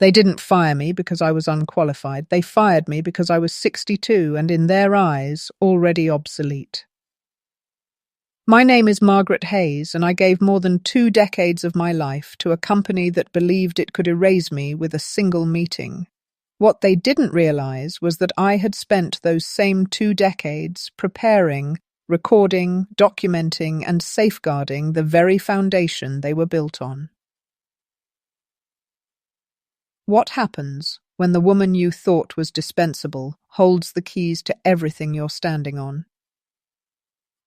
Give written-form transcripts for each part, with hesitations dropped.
They didn't fire me because I was unqualified. They fired me because I was 62 and, in their eyes, already obsolete. My name is Margaret Hayes, and I gave more than 2 decades of my life to a company that believed it could erase me with a single meeting. What they didn't realize was that I had spent those same 2 decades preparing, recording, documenting, and safeguarding the very foundation they were built on. What happens when the woman you thought was dispensable holds the keys to everything you're standing on?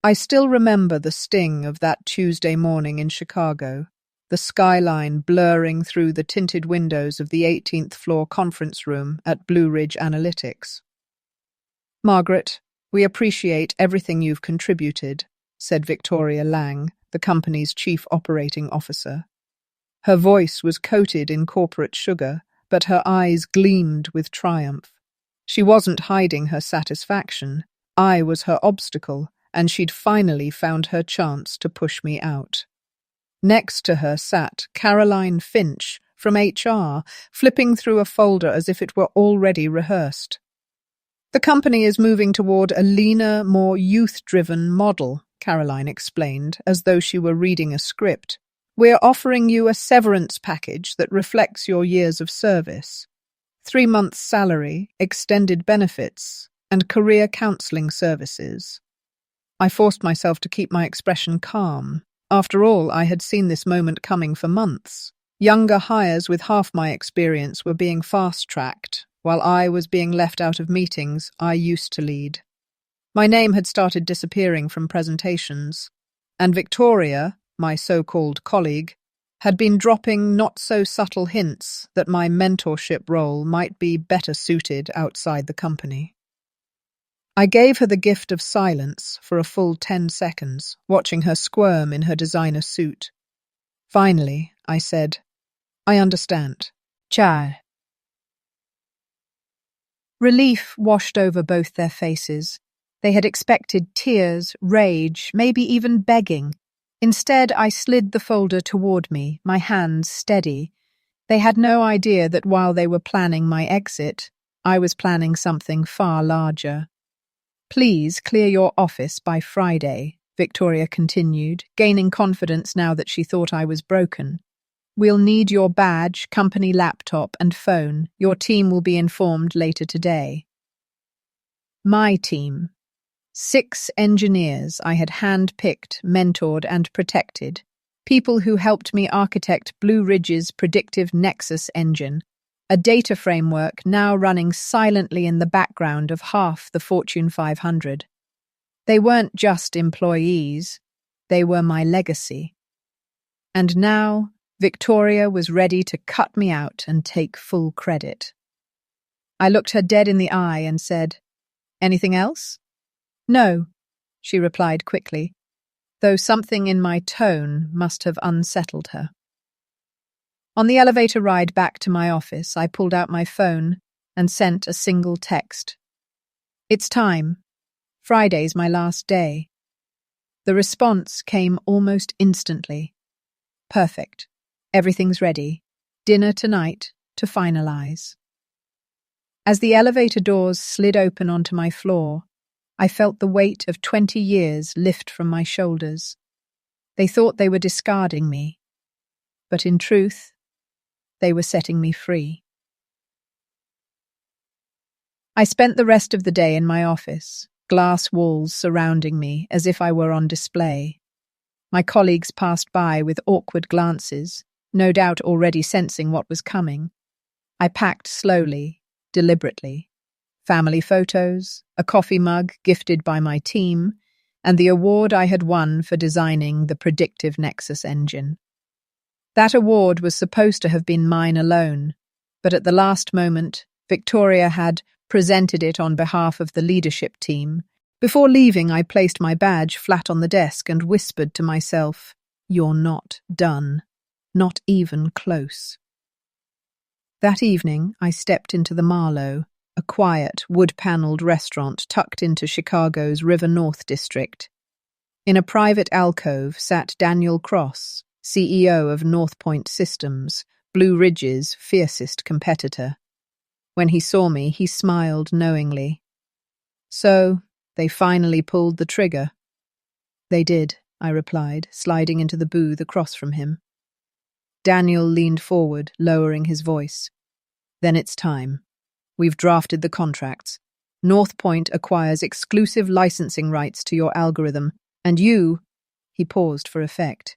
I still remember the sting of that Tuesday morning in Chicago, the skyline blurring through the tinted windows of the 18th floor conference room at Blue Ridge Analytics. "Margaret, we appreciate everything you've contributed," said Victoria Lang, the company's chief operating officer. Her voice was coated in corporate sugar, but her eyes gleamed with triumph. She wasn't hiding her satisfaction. I was her obstacle, and she'd finally found her chance to push me out. Next to her sat Caroline Finch from HR, flipping through a folder as if it were already rehearsed. "The company is moving toward a leaner, more youth-driven model," Caroline explained, as though she were reading a script. "We're offering you a severance package that reflects your years of service. 3 months' salary, extended benefits, and career counseling services." I forced myself to keep my expression calm. After all, I had seen this moment coming for months. Younger hires with half my experience were being fast-tracked, while I was being left out of meetings I used to lead. My name had started disappearing from presentations, and Victoria, my so-called colleague, had been dropping not-so-subtle hints that my mentorship role might be better suited outside the company. I gave her the gift of silence for a full 10 seconds, watching her squirm in her designer suit. Finally, I said, "I understand. Ciao." Relief washed over both their faces. They had expected tears, rage, maybe even begging. Instead, I slid the folder toward me, my hands steady. They had no idea that while they were planning my exit, I was planning something far larger. "Please clear your office by Friday," Victoria continued, gaining confidence now that she thought I was broken. "We'll need your badge, company laptop, and phone. Your team will be informed later today." My team. 6 engineers I had hand-picked, mentored, and protected. People who helped me architect Blue Ridge's predictive Nexus engine, a data framework now running silently in the background of half the Fortune 500. They weren't just employees, they were my legacy. And now, Victoria was ready to cut me out and take full credit. I looked her dead in the eye and said, "Anything else?" "No," she replied quickly, though something in my tone must have unsettled her. On the elevator ride back to my office, I pulled out my phone and sent a single text. "It's time. Friday's my last day." The response came almost instantly. "Perfect. Everything's ready. Dinner tonight to finalize." As the elevator doors slid open onto my floor, I felt the weight of 20 years lift from my shoulders. They thought they were discarding me, but in truth, they were setting me free. I spent the rest of the day in my office, glass walls surrounding me as if I were on display. My colleagues passed by with awkward glances, no doubt already sensing what was coming. I packed slowly, deliberately. Family photos, a coffee mug gifted by my team, and the award I had won for designing the predictive Nexus engine. That award was supposed to have been mine alone, but at the last moment, Victoria had presented it on behalf of the leadership team. Before leaving, I placed my badge flat on the desk and whispered to myself, "You're not done. Not even close." That evening, I stepped into the Marlowe, a quiet, wood-paneled restaurant tucked into Chicago's River North district. In a private alcove sat Daniel Cross, CEO of North Point Systems, Blue Ridge's fiercest competitor. When he saw me, he smiled knowingly. So, they finally pulled the trigger. They did, I replied, sliding into the booth across from him. Daniel leaned forward, lowering his voice. Then it's time. We've drafted the contracts. North Point acquires exclusive licensing rights to your algorithm, and you, he paused for effect,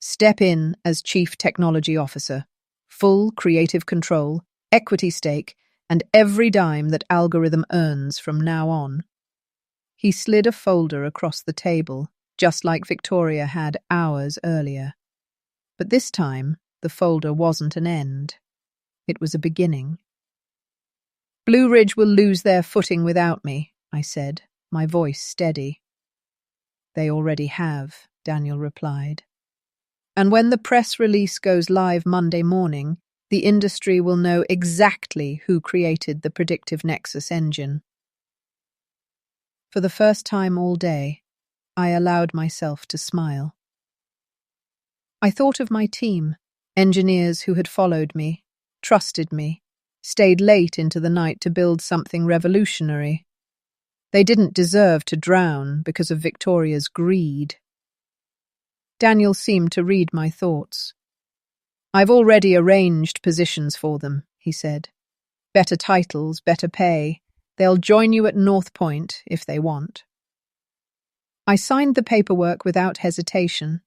step in as Chief Technology Officer. Full creative control, equity stake, and every dime that algorithm earns from now on. He slid a folder across the table, just like Victoria had hours earlier. But this time, the folder wasn't an end. It was a beginning. Blue Ridge will lose their footing without me, I said, my voice steady. They already have, Daniel replied. And when the press release goes live Monday morning, the industry will know exactly who created the predictive Nexus engine. For the first time all day, I allowed myself to smile. I thought of my team, engineers who had followed me, trusted me, stayed late into the night to build something revolutionary. They didn't deserve to drown because of Victoria's greed. Daniel seemed to read my thoughts. I've already arranged positions for them, he said. Better titles, better pay. They'll join you at North Point if they want. I signed the paperwork without hesitation.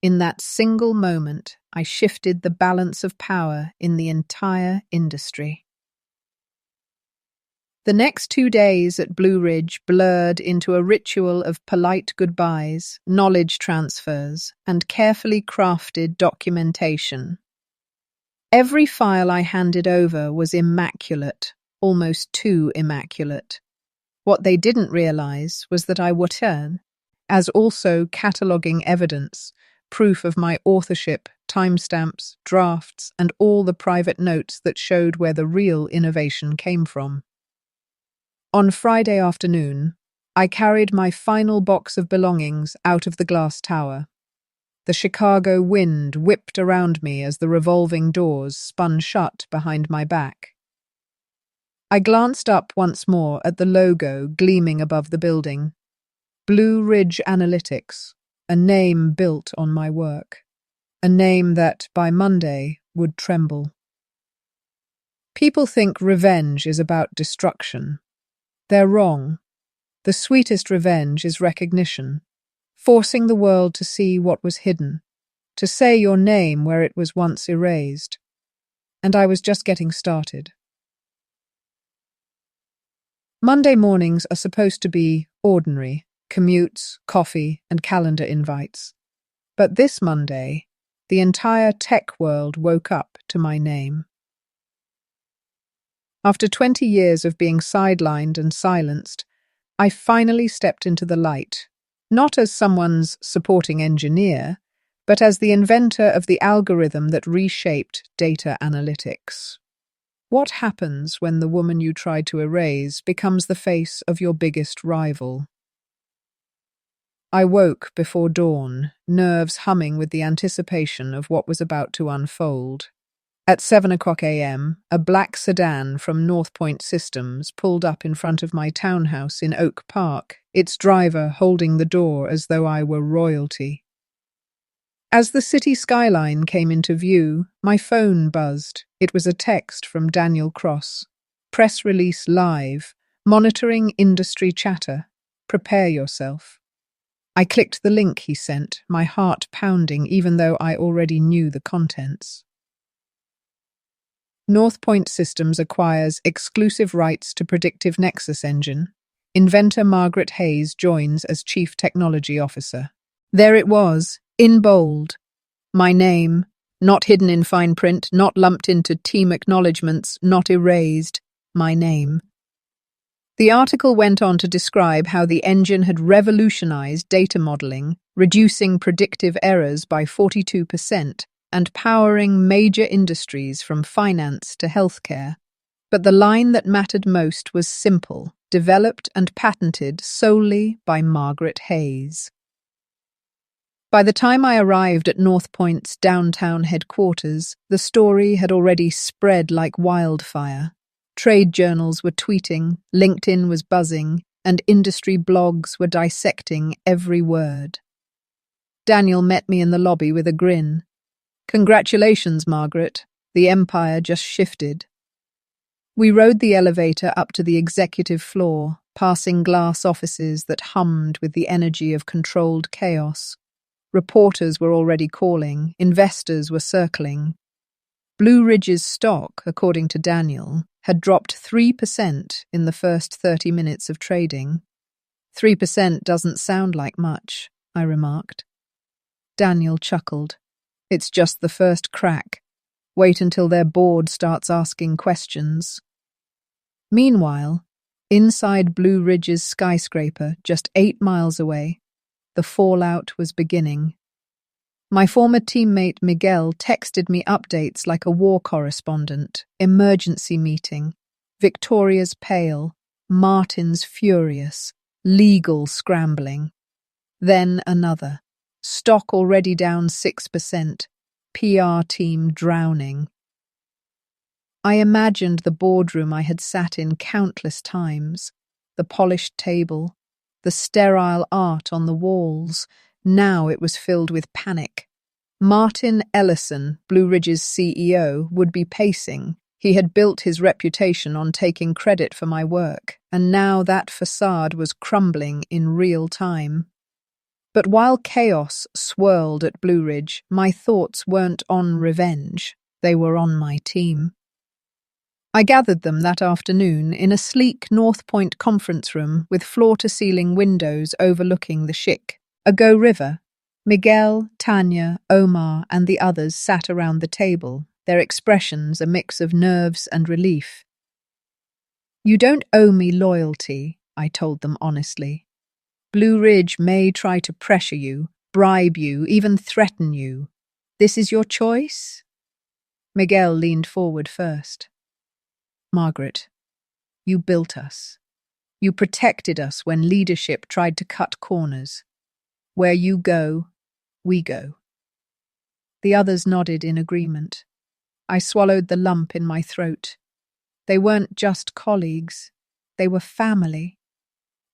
In that single moment, I shifted the balance of power in the entire industry. The next 2 days at Blue Ridge blurred into a ritual of polite goodbyes, knowledge transfers, and carefully crafted documentation. Every file I handed over was immaculate, almost too immaculate. What they didn't realize was that I would turn, as also cataloguing evidence, proof of my authorship, timestamps, drafts, and all the private notes that showed where the real innovation came from. On Friday afternoon, I carried my final box of belongings out of the glass tower. The Chicago wind whipped around me as the revolving doors spun shut behind my back. I glanced up once more at the logo gleaming above the building. Blue Ridge Analytics, a name built on my work. A name that, by Monday, would tremble. People think revenge is about destruction. They're wrong. The sweetest revenge is recognition, forcing the world to see what was hidden, to say your name where it was once erased. And I was just getting started. Monday mornings are supposed to be ordinary, commutes, coffee, and calendar invites. But this Monday, the entire tech world woke up to my name. After 20 years of being sidelined and silenced, I finally stepped into the light, not as someone's supporting engineer, but as the inventor of the algorithm that reshaped data analytics. What happens when the woman you tried to erase becomes the face of your biggest rival? I woke before dawn, nerves humming with the anticipation of what was about to unfold. At 7:00 a.m., a black sedan from North Point Systems pulled up in front of my townhouse in Oak Park, its driver holding the door as though I were royalty. As the city skyline came into view, my phone buzzed. It was a text from Daniel Cross. Press release live. Monitoring industry chatter. Prepare yourself. I clicked the link he sent, my heart pounding even though I already knew the contents. North Point Systems acquires exclusive rights to predictive Nexus engine. Inventor Margaret Hayes joins as Chief Technology Officer. There it was, in bold. My name, not hidden in fine print, not lumped into team acknowledgements, not erased. My name. The article went on to describe how the engine had revolutionized data modeling, reducing predictive errors by 42%, and powering major industries from finance to healthcare. But the line that mattered most was simple, developed and patented solely by Margaret Hayes. By the time I arrived at North Point's downtown headquarters, the story had already spread like wildfire. Trade journals were tweeting, LinkedIn was buzzing, and industry blogs were dissecting every word. Daniel met me in the lobby with a grin. "Congratulations, Margaret. The empire just shifted." We rode the elevator up to the executive floor, passing glass offices that hummed with the energy of controlled chaos. Reporters were already calling, investors were circling. Blue Ridge's stock, according to Daniel, had dropped 3% in the first 30 minutes of trading. 3% doesn't sound like much, I remarked. Daniel chuckled. It's just the first crack. Wait until their board starts asking questions. Meanwhile, inside Blue Ridge's skyscraper, just 8 miles away, the fallout was beginning. My former teammate Miguel texted me updates like a war correspondent. Emergency meeting. Victoria's pale. Martin's furious. Legal scrambling. Then another. Stock already down 6%. PR team drowning. I imagined the boardroom I had sat in countless times. The polished table. The sterile art on the walls. Now it was filled with panic. Martin Ellison, Blue Ridge's CEO, would be pacing. He had built his reputation on taking credit for my work, and now that facade was crumbling in real time. But while chaos swirled at Blue Ridge, my thoughts weren't on revenge. They were on my team. I gathered them that afternoon in a sleek North Point conference room with floor-to-ceiling windows overlooking the Schick. A Go River. Miguel, Tanya, Omar, and the others sat around the table, their expressions a mix of nerves and relief. "You don't owe me loyalty," I told them honestly. "Blue Ridge may try to pressure you, bribe you, even threaten you. This is your choice?" Miguel leaned forward first. "Margaret, you built us. You protected us when leadership tried to cut corners. Where you go, we go." The others nodded in agreement. I swallowed the lump in my throat. They weren't just colleagues. They were family.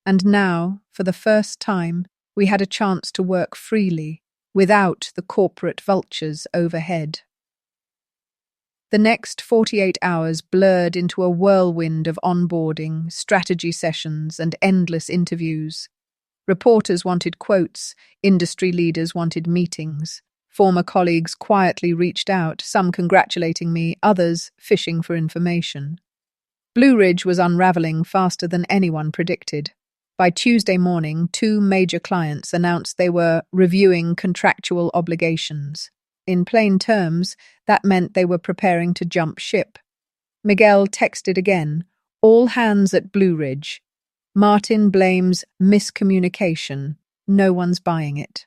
And now, for the first time, we had a chance to work freely, without the corporate vultures overhead. The next 48 hours blurred into a whirlwind of onboarding, strategy sessions, and endless interviews. Reporters wanted quotes, industry leaders wanted meetings. Former colleagues quietly reached out, some congratulating me, others fishing for information. Blue Ridge was unraveling faster than anyone predicted. By Tuesday morning, 2 major clients announced they were reviewing contractual obligations. In plain terms, that meant they were preparing to jump ship. Miguel texted again, "All hands at Blue Ridge. Martin blames miscommunication. No one's buying it."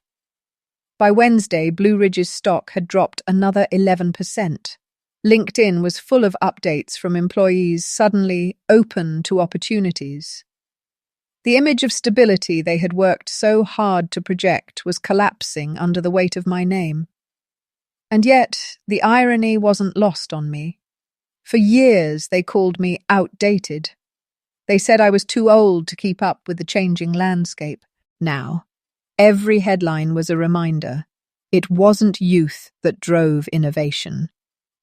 By Wednesday, Blue Ridge's stock had dropped another 11%. LinkedIn was full of updates from employees suddenly open to opportunities. The image of stability they had worked so hard to project was collapsing under the weight of my name. And yet, the irony wasn't lost on me. For years, they called me outdated. They said I was too old to keep up with the changing landscape. Now, every headline was a reminder. It wasn't youth that drove innovation.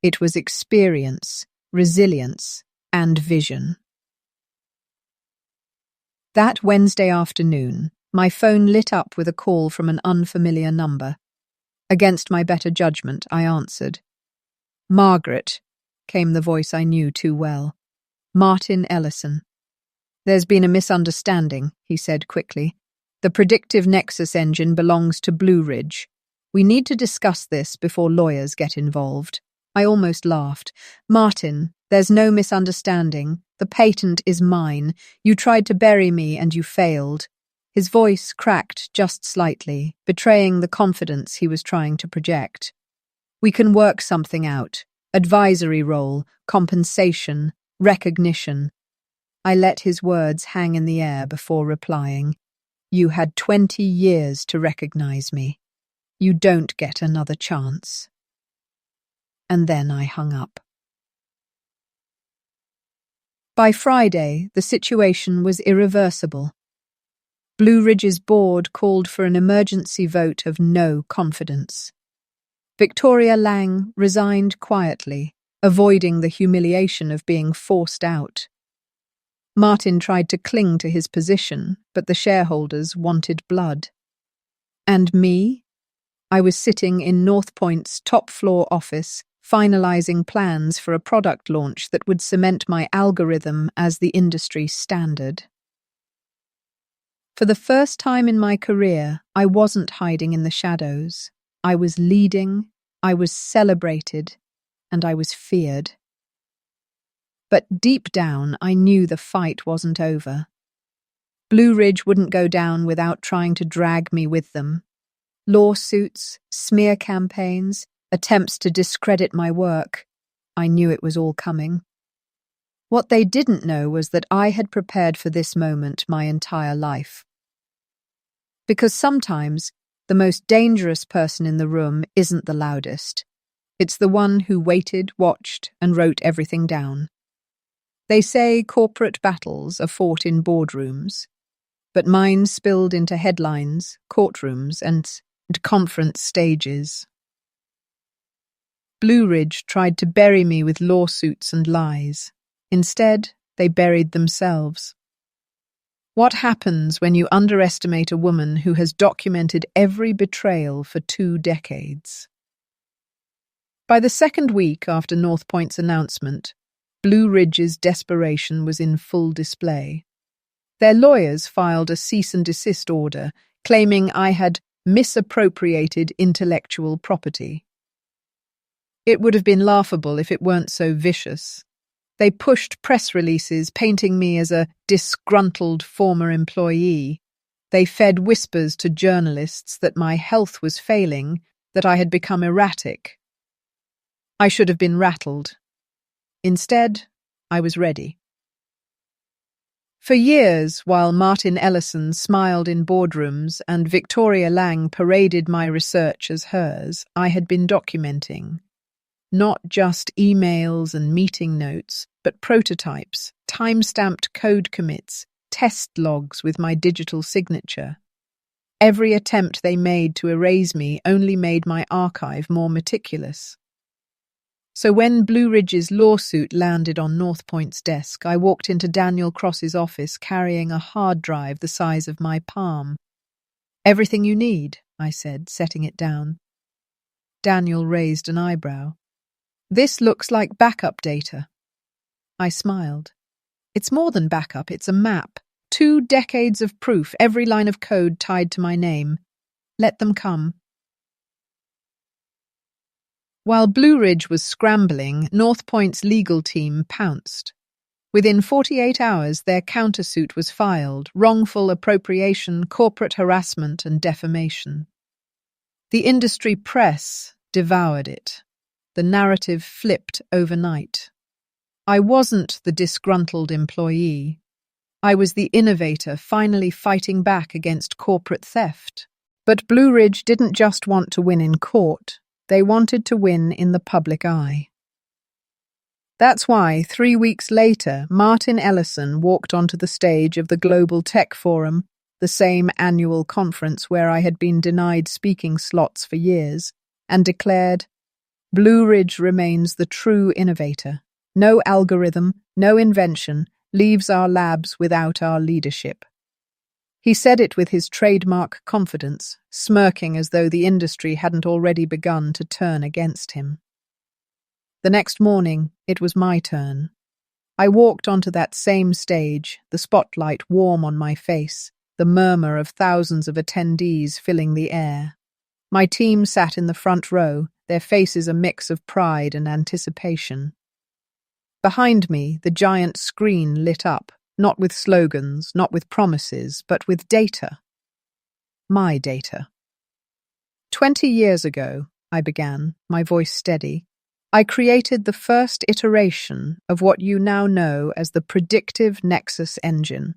It was experience, resilience, and vision. That Wednesday afternoon, my phone lit up with a call from an unfamiliar number. Against my better judgment, I answered. "Margaret," came the voice I knew too well. "Martin Ellison." "There's been a misunderstanding," he said quickly. "The predictive nexus engine belongs to Blue Ridge. We need to discuss this before lawyers get involved." I almost laughed. "Martin, there's no misunderstanding. The patent is mine. You tried to bury me and you failed." His voice cracked just slightly, betraying the confidence he was trying to project. "We can work something out. Advisory role, compensation, recognition." I let his words hang in the air before replying. "You had 20 years to recognize me." You don't get another chance. And then I hung up. By Friday, the situation was irreversible. Blue Ridge's board called for an emergency vote of no confidence. Victoria Lang resigned quietly, avoiding the humiliation of being forced out. Martin tried to cling to his position, but the shareholders wanted blood. And me? I was sitting in North Point's top-floor office, finalizing plans for a product launch that would cement my algorithm as the industry standard. For the first time in my career, I wasn't hiding in the shadows. I was leading, I was celebrated, and I was feared. But deep down, I knew the fight wasn't over. Blue Ridge wouldn't go down without trying to drag me with them. Lawsuits, smear campaigns, attempts to discredit my work. I knew it was all coming. What they didn't know was that I had prepared for this moment my entire life. Because sometimes, the most dangerous person in the room isn't the loudest. It's the one who waited, watched, and wrote everything down. They say corporate battles are fought in boardrooms, but mine spilled into headlines, courtrooms, and conference stages. Blue Ridge tried to bury me with lawsuits and lies. Instead, they buried themselves. What happens when you underestimate a woman who has documented every betrayal for 2 decades? By the second week after North Point's announcement, Blue Ridge's desperation was in full display. Their lawyers filed a cease and desist order, claiming I had misappropriated intellectual property. It would have been laughable if it weren't so vicious. They pushed press releases painting me as a disgruntled former employee. They fed whispers to journalists that my health was failing, that I had become erratic. I should have been rattled. Instead, I was ready. For years, while Martin Ellison smiled in boardrooms and Victoria Lang paraded my research as hers, I had been documenting. Not just emails and meeting notes, but prototypes, time-stamped code commits, test logs with my digital signature. Every attempt they made to erase me only made my archive more meticulous. So when Blue Ridge's lawsuit landed on North Point's desk, I walked into Daniel Cross's office carrying a hard drive the size of my palm. "Everything you need," I said, setting it down. Daniel raised an eyebrow. "This looks like backup data." I smiled. "It's more than backup, it's a map. 2 decades of proof, every line of code tied to my name. Let them come." While Blue Ridge was scrambling, North Point's legal team pounced. Within 48 hours, their countersuit was filed: wrongful appropriation, corporate harassment, and defamation. The industry press devoured it. The narrative flipped overnight. I wasn't the disgruntled employee. I was the innovator finally fighting back against corporate theft. But Blue Ridge didn't just want to win in court. They wanted to win in the public eye. That's why, 3 weeks later, Martin Ellison walked onto the stage of the Global Tech Forum, the same annual conference where I had been denied speaking slots for years, and declared, "Blue Ridge remains the true innovator. No algorithm, no invention leaves our labs without our leadership." He said it with his trademark confidence, smirking as though the industry hadn't already begun to turn against him. The next morning, it was my turn. I walked onto that same stage, the spotlight warm on my face, the murmur of thousands of attendees filling the air. My team sat in the front row, their faces a mix of pride and anticipation. Behind me, the giant screen lit up, not with slogans, not with promises, but with data. My data. 20 years ago, I began, my voice steady, I created the first iteration of what you now know as the predictive Nexus engine.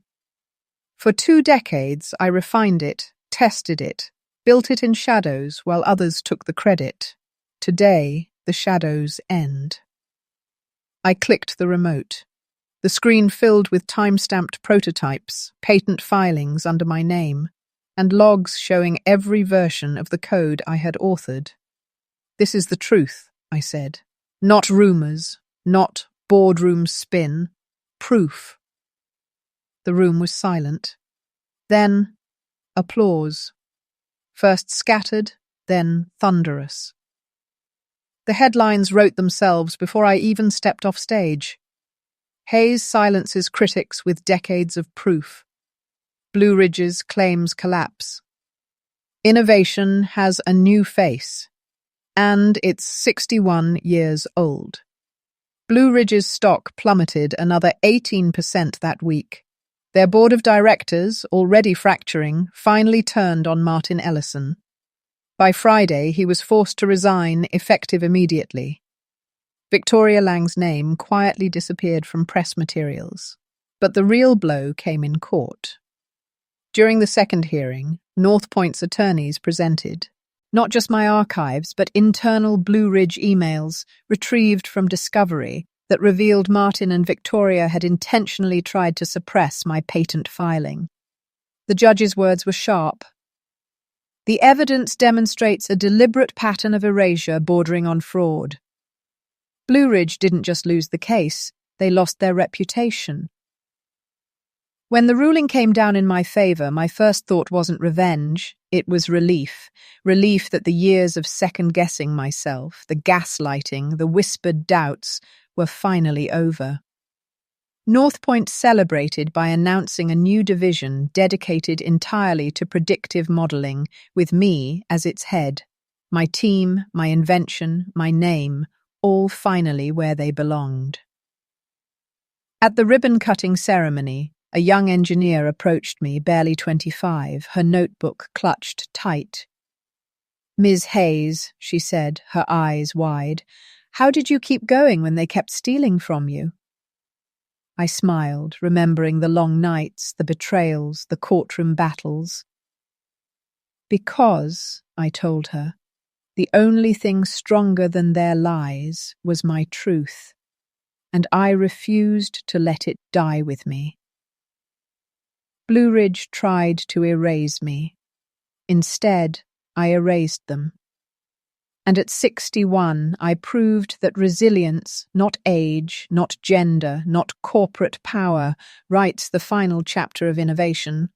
For 2 decades, I refined it, tested it, built it in shadows while others took the credit. Today, the shadows end. I clicked the remote. The screen filled with time-stamped prototypes, patent filings under my name, and logs showing every version of the code I had authored. "This is the truth," I said. "Not rumors, not boardroom spin. Proof." The room was silent. Then, applause. First scattered, then thunderous. The headlines wrote themselves before I even stepped off stage. Hayes silences critics with decades of proof. Blue Ridge's claims collapse. Innovation has a new face, and it's 61 years old. Blue Ridge's stock plummeted another 18% that week. Their board of directors, already fracturing, finally turned on Martin Ellison. By Friday, he was forced to resign, effective immediately. Victoria Lang's name quietly disappeared from press materials, but the real blow came in court. During the second hearing, North Point's attorneys presented not just my archives, but internal Blue Ridge emails retrieved from Discovery that revealed Martin and Victoria had intentionally tried to suppress my patent filing. The judge's words were sharp. "The evidence demonstrates a deliberate pattern of erasure bordering on fraud." Blue Ridge didn't just lose the case, they lost their reputation. When the ruling came down in my favor, my first thought wasn't revenge, it was relief. Relief that the years of second-guessing myself, the gaslighting, the whispered doubts, were finally over. North Point celebrated by announcing a new division dedicated entirely to predictive modeling, with me as its head. My team, my invention, my name, all finally where they belonged. At the ribbon-cutting ceremony, a young engineer approached me, barely 25, her notebook clutched tight. "Ms. Hayes," she said, her eyes wide, "how did you keep going when they kept stealing from you?" I smiled, remembering the long nights, the betrayals, the courtroom battles. "Because," I told her, "the only thing stronger than their lies was my truth, and I refused to let it die with me." Blue Ridge tried to erase me. Instead, I erased them. And at 61, I proved that resilience, not age, not gender, not corporate power, writes the final chapter of innovation.